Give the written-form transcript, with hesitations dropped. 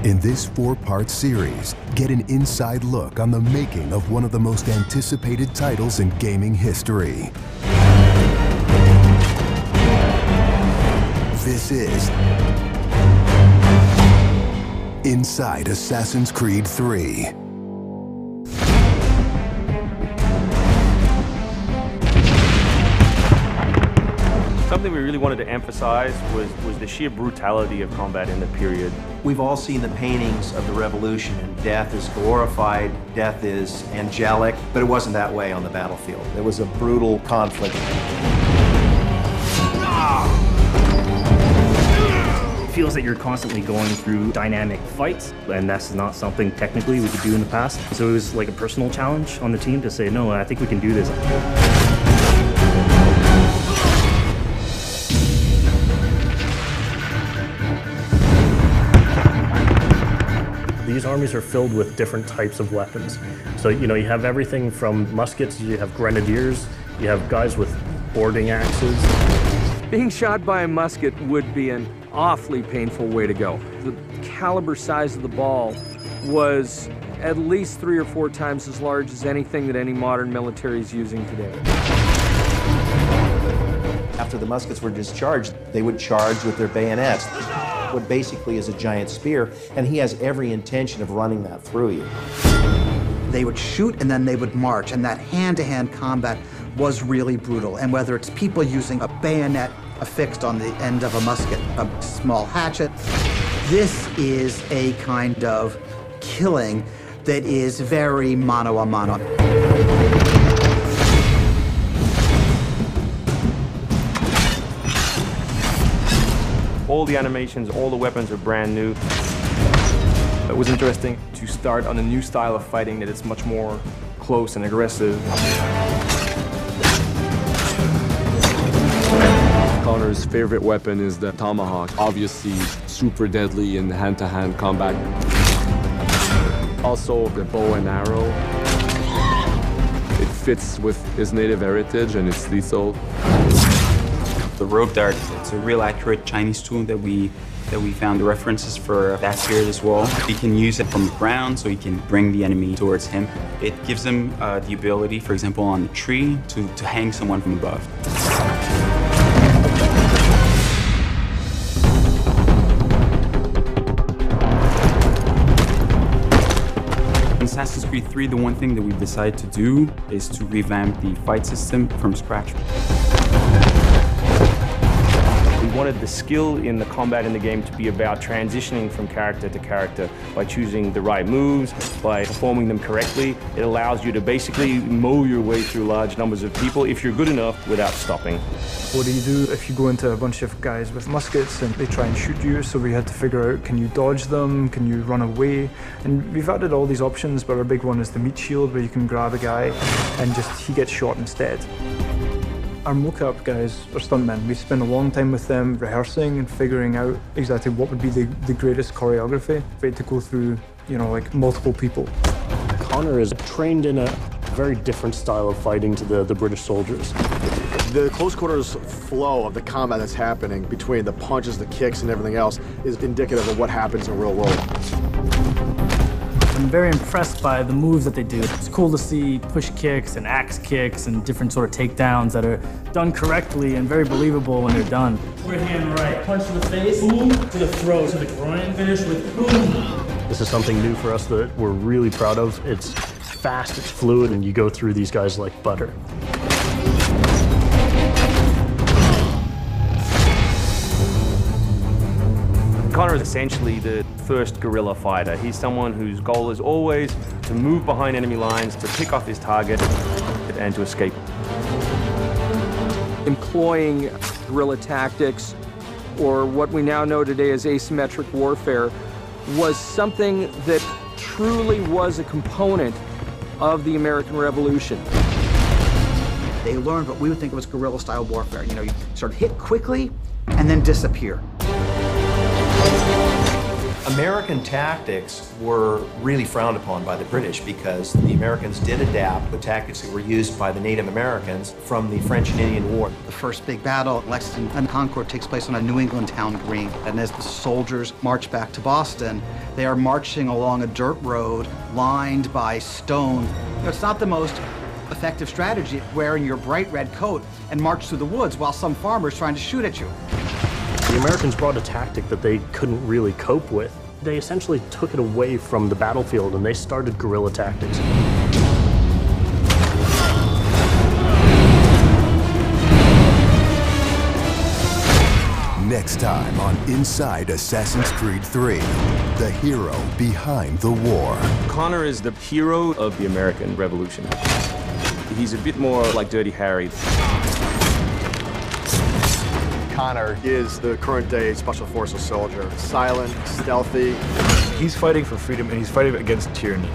In this 4-part series, get an inside look on the making of one of the most anticipated titles in gaming history. This is Inside Assassin's Creed 3. Something we really wanted to emphasize was the sheer brutality of combat in the period. We've all seen the paintings of the Revolution, and death is glorified, death is angelic, but it wasn't that way on the battlefield. It was a brutal conflict. It feels that you're constantly going through dynamic fights, and that's not something technically we could do in the past. So it was like a personal challenge on the team to say, no, I think we can do this. These armies are filled with different types of weapons. So, you have everything from muskets, you have grenadiers, you have guys with boarding axes. Being shot by a musket would be an awfully painful way to go. The caliber size of the ball was at least 3 or 4 times as large as anything that any modern military is using today. After the muskets were discharged, they would charge with their bayonets. What basically is a giant spear, and he has every intention of running that through you. They would shoot and then they would march, and that hand-to-hand combat was really brutal. And whether it's people using a bayonet affixed on the end of a musket, a small hatchet, this is a kind of killing that is very mano a mano. All the animations, all the weapons are brand new. It was interesting to start on a new style of fighting that is much more close and aggressive. Connor's favorite weapon is the tomahawk, obviously super deadly in hand-to-hand combat. Also the bow and arrow. It fits with his native heritage and it's lethal. The rope dart, it's a real accurate Chinese tool that we found the references for that period as well. He can use it from the ground, so he can bring the enemy towards him. It gives him the ability, for example, on a tree, to hang someone from above. In Assassin's Creed 3, the one thing that we've decided to do is to revamp the fight system from scratch. We wanted the skill in the combat in the game to be about transitioning from character to character by choosing the right moves, by performing them correctly. It allows you to basically mow your way through large numbers of people if you're good enough without stopping. What do you do if you go into a bunch of guys with muskets and they try and shoot you? So we had to figure out, can you dodge them? Can you run away? And we've added all these options, but our big one is the meat shield, where you can grab a guy and he gets shot instead. Our mocap guys are stuntmen. We spend a long time with them rehearsing and figuring out exactly what would be the greatest choreography for it to go through, like multiple people. Connor is trained in a very different style of fighting to the British soldiers. The close quarters flow of the combat that's happening between the punches, the kicks, and everything else is indicative of what happens in the real world. I'm very impressed by the moves that they do. It's cool to see push kicks and axe kicks and different sort of takedowns that are done correctly and very believable when they're done. Right hand right, punch to the face, boom, to the throat, to the groin, finish with boom. This is something new for us that we're really proud of. It's fast, it's fluid, and you go through these guys like butter. Connor is essentially the first guerrilla fighter. He's someone whose goal is always to move behind enemy lines, to pick off his target, and to escape. Employing guerrilla tactics, or what we now know today as asymmetric warfare, was something that truly was a component of the American Revolution. They learned what we would think was guerrilla-style warfare. You sort of hit quickly and then disappear. American tactics were really frowned upon by the British because the Americans did adapt the tactics that were used by the Native Americans from the French and Indian War. The first big battle at Lexington and Concord takes place on a New England town green. And as the soldiers march back to Boston, they are marching along a dirt road lined by stone. It's not the most effective strategy, wearing your bright red coat and march through the woods while some farmer's trying to shoot at you. The Americans brought a tactic that they couldn't really cope with. They essentially took it away from the battlefield and they started guerrilla tactics. Next time on Inside Assassin's Creed 3, the hero behind the war. Connor is the hero of the American Revolution. He's a bit more like Dirty Harry. Connor is the current-day Special Forces soldier. Silent, stealthy. He's fighting for freedom and he's fighting against tyranny.